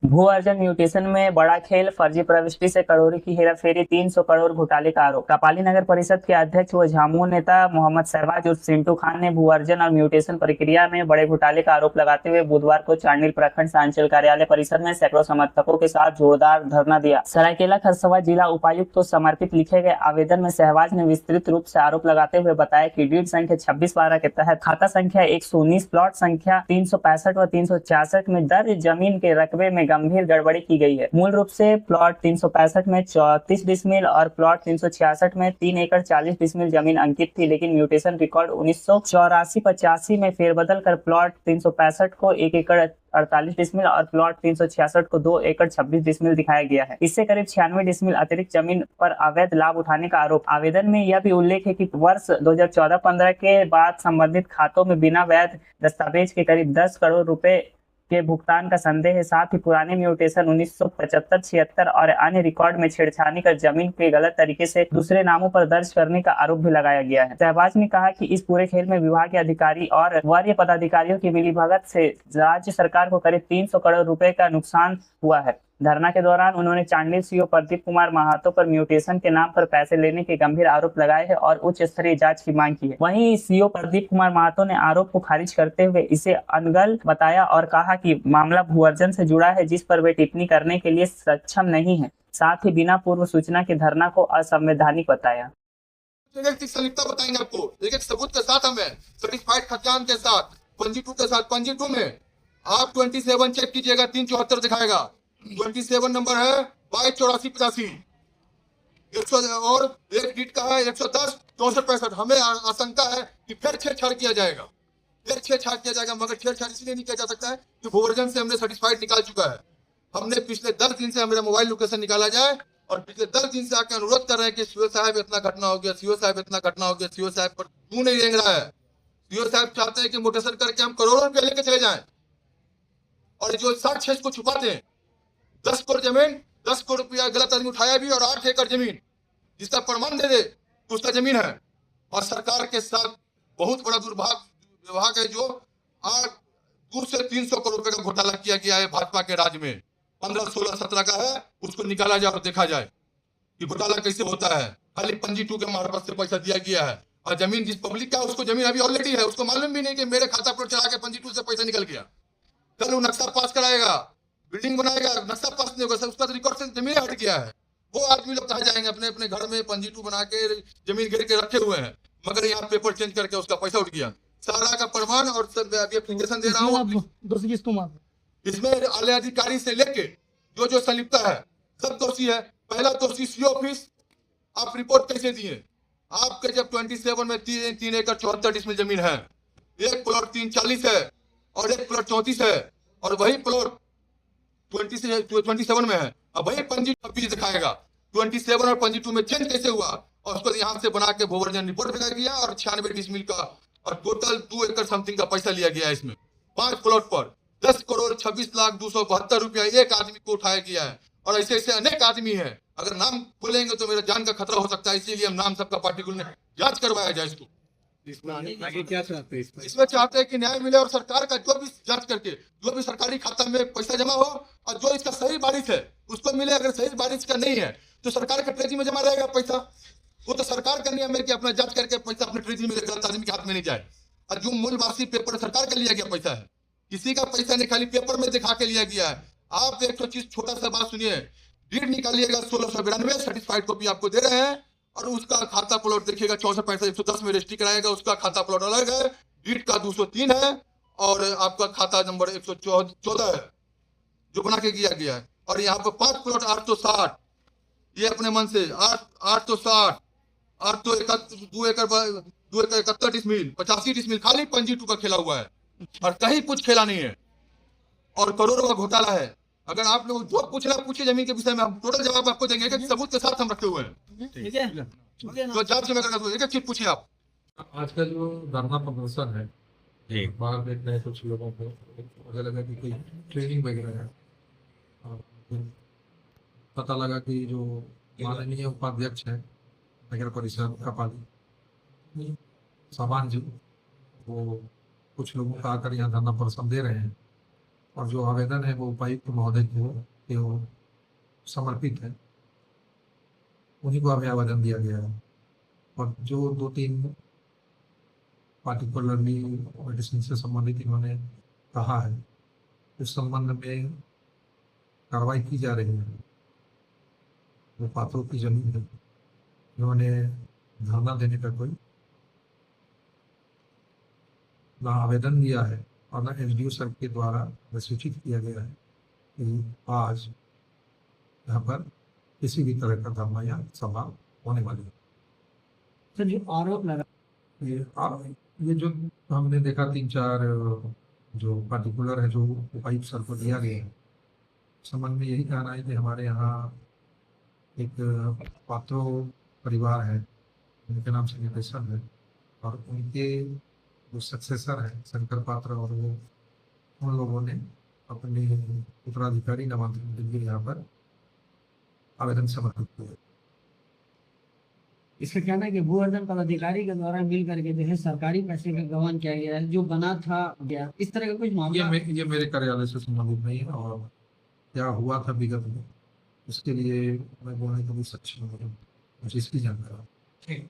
भू अर्जन म्यूटेशन में बड़ा खेल, फर्जी प्रविष्टि से करोड़ों की हेराफेरी, 300 करोड़ घोटाले का आरोप। कपाली नगर परिषद के अध्यक्ष व झामुमो नेता मोहम्मद शहबाज उर्फ सिंटू खान ने भू अर्जन और म्यूटेशन प्रक्रिया में बड़े घोटाले का आरोप लगाते हुए बुधवार को चांडिल प्रखंड सांचल कार्यालय परिसर में सैकड़ों समर्थकों के साथ जोरदार धरना दिया। सरायकेला खरसावां जिला उपायुक्त को समर्पित लिखे गए आवेदन में शहबाज ने विस्तृत रूप से आरोप लगाते हुए बताया कि डीड संख्या 26/12 के तहत खाता संख्या 119, प्लॉट संख्या 365 व 366 में दर्ज जमीन के रकबे में गंभीर गड़बड़ी की गई है। मूल रूप से प्लॉट 365 में 34 डिसमिल और प्लॉट 366 में 3 एकड़ 40 डिसमिल जमीन अंकित थी, लेकिन म्यूटेशन रिकॉर्ड 1984-85 में फेरबदल कर प्लॉट 365 को 1 एकड़ 48 डिसमिल और प्लॉट 366 को 2 एकड़ 26 डिसमिल दिखाया गया है। इससे करीब 96 डिसमिल अतिरिक्त जमीन पर अवैध लाभ उठाने का आरोप। आवेदन में यह भी उल्लेख है कि वर्ष 2014-15 के बाद संबंधित खातों में बिना वैध दस्तावेज के करीब 10 करोड़ रुपए के भुगतान का संदेह है। साथ ही पुराने म्यूटेशन 1975-76 और अन्य रिकॉर्ड में छेड़छाड़ी कर जमीन के गलत तरीके से दूसरे नामों पर दर्ज करने का आरोप भी लगाया गया है। शहबाज ने कहा कि इस पूरे खेल में विभाग के अधिकारी और वरीय पदाधिकारियों की मिलीभगत से राज्य सरकार को करीब 300 करोड़ रुपए का नुकसान हुआ है। धरना के दौरान उन्होंने चांडिल सीओ प्रदीप कुमार महातो पर म्यूटेशन के नाम पर पैसे लेने के गंभीर आरोप लगाए हैं और उच्च स्तरीय जांच की मांग की है। वहीं सीओ प्रदीप कुमार महातो ने आरोप को खारिज करते हुए इसे अनगढ़ बताया और कहा कि मामला भू अर्जन से जुड़ा है, जिस पर वे टिप्पणी करने के लिए सक्षम नहीं है। साथ ही बिना पूर्व सूचना के धरना को असंवैधानिक बताया। बताएंगे आपको एक एक सबूत के साथ, हमें सर्टिफाइड खतियान के साथ, पंजी 2 के साथ। पंजी 2 में आप 27 चेक कीजिएगा, 374 दिखाएगा। 27 नंबर है 228485 और एक डीट का है 110 6465। हमें आशंका है कि फिर छेड़छाड़ किया जाएगा, मगर छेड़छाड़ इसलिए नहीं किया जा सकता है कि भू अर्जन से हमने सर्टिफाइड निकाल चुका है। हमने पिछले 10 दिन से हमारा मोबाइल लोकेशन निकाला जाए और पिछले 10 दिन से आके अनुरोध कर रहे हैं कि सीओ साहब इतना घटना हो गया, सीओ साहब इतना घटना हो गया। सीओ साहब पर क्यों नहीं रेंग रहा है? सीओ साहब चाहते हैं कि मोटेशन करके हम करोड़ों रुपए लेके चले जाएं और जो 60-6 को छुपाते हैं। 10 करोड़ जमीन, 10 करोड़ रुपया गलत आदमी उठाया भी और 8 एकड़ जमीन जिसका प्रमाण दे दे तो उसका जमीन है। और सरकार के साथ बहुत बड़ा दुर्भाग्य विभाग है जो 2 से 300 करोड़ रुपए का घोटाला किया गया है भाजपा के राज में। 15, 16, 17 का है, उसको निकाला जाए और देखा जाए कि घोटाला कैसे होता है। खाली पंजी 2 के मार्फत से पैसा दिया गया है और जमीन जिस पब्लिक का उसको जमीन अभी ऑलरेडी है, उसको मालूम भी नहीं कि मेरे खाता पर चला के पंजी 2 से पैसा निकल गया। कल वो नक्शा पास कराएगा, बिल्डिंग बनाएगा, नक्शा पास नहीं होगा, उसका तो रिकॉर्ड से जमीन हट गया है। वो आदमी लोग कहा जाएंगे अपने अपने घर में पंजी 2 बना के जमीन गिर के रखे हुए हैं, मगर यहाँ पेपर चेंज करके उसका पैसा उठ गया। सारा का प्रमाण और फिंगरेशन दे रहा हूँ। इसमें आले अधिकारी से लेके जो संलिप्त है सब दोषी है। पहला दोषी सीओ ऑफिस, आप रिपोर्ट कैसे दिए? आपके जब 27 में 3 एकड़ 74 डिसमिल जमीन है, एक प्लॉट 340 है और एक प्लॉट 34 है और वही प्लॉट 27 में है। अब वही पंजी 26 दिखाएगा। 27 और पंजी 2 में चेंज कैसे हुआ? और उसको यहाँ से बना के भू अर्जन रिपोर्ट भेजा गया और 96 डिसमिल का और टोटल 2 एकड़ समथिंग का पैसा लिया गया है। इसमें 5 प्लॉट पर 10 करोड़ 26,272 रुपया एक आदमी को उठाया गया है और ऐसे ऐसे अनेक आदमी है। अगर नाम बोलेंगे तो मेरा जान का खतरा हो सकता है, इसीलिए हम नाम सबका पार्टिकुलर जांच करवाया जाए। इसको इसमें क्या चाहते हैं? इसमें चाहते हैं कि न्याय मिले और सरकार का जो भी जांच करके जो भी सरकारी खाता में पैसा जमा हो और जो इसका सही बारिश है उसको मिले। अगर सही बारिश का नहीं है तो सरकार के ट्रेजरी में जमा रहेगा पैसा। वो तो सरकार का नियम है कि अपना जांच करके पैसा अपने ट्रेजरी में गलत आदमी के हाथ में नहीं जाए। और जो मूलवासी पेपर सरकार का लिया गया पैसा है, किसी का पैसा नहीं, खाली पेपर में दिखा के लिया गया है। आप एक चीज छोटा सा बात सुनिए, डीड निकालिएगा 1692 सर्टिफाइड कॉपी आपको दे रहे हैं और उसका खाता प्लॉट देखिएगा 64 पैसा 110 में रजिस्ट्री कराएगा, उसका खाता प्लॉट अलग है। डीड का 203 है और आपका खाता नंबर 114 है जो बना के किया गया है। और यहाँ पर 5 प्लॉट 860, ये अपने मन से 860 2 एकड़ 71 डिसमिल 85 डिसमिल खाली पंजी 2 का खेला हुआ है और कहीं कुछ खेला नहीं है और करोड़ों का घोटाला है। अगर आप लोग जो पूछना पूछिए जमीन के विषय में, हम टोटल जवाब आपको देंगे, एक सबूत के साथ हम रखे हुए हैं। ठीक है, तो जांच से मैं करना एक एक चीज पूछिए आप। आज का जो धरना प्रदर्शन है, बाहर देख रहे हैं कुछ लोगों को मुझे लगा कि कोई ट्रेनिंग वगैरह है। पता लगा कि जो माननीय उपाध्यक्ष है नगर परिषद कपाली सामान जी, वो कुछ लोगों का आकर यहाँ धरना प्रदर्शन दे रहे हैं और जो आवेदन है वो उपायुक्त महोदय को समर्पित है, उन्हीं को हमें आवेदन दिया गया है। और जो 2-3 पार्टिकुलरली मेडिसिन से संबंधित इन्होंने कहा है, उस संबंध में कार्रवाई की जा रही है। वो पात्रों की जमीन है, इन्होंने धरना देने का कोई ना आवेदन दिया है और ना एसडीओ सर के द्वारा सूचित किया गया है कि आज यहाँ पर किसी भी तरह का धरना या सभा होने वाली है। तो जो आरोप लगा ये जो हमने देखा 3-4 जो पार्टिकुलर है जो उपायुक्त सर को दिया गया है, संबंध में यही कहना है कि हमारे यहाँ एक पात्रो परिवार है, उनके नाम से निर्देशन है, और उनके जो सक्सेसर है शंकर पात्र, और वो उन लोगों ने अपने उत्तराधिकारी नामांकन के लिए यहाँ पर आवेदन समर्पित किया। इसका कहना है कि भू अर्जन पदाधिकारी के द्वारा मिल करके जो है सरकारी पैसे का गबन किया गया है, जो बना था गया, इस तरह का कुछ मामला ये मेरे कार्यालय से संबंधित नहीं है, और क्या हुआ था विगत में उसके लिए मैं बोलने को भी सक्षम नहीं हूँ, मुझे इसकी जानकारी।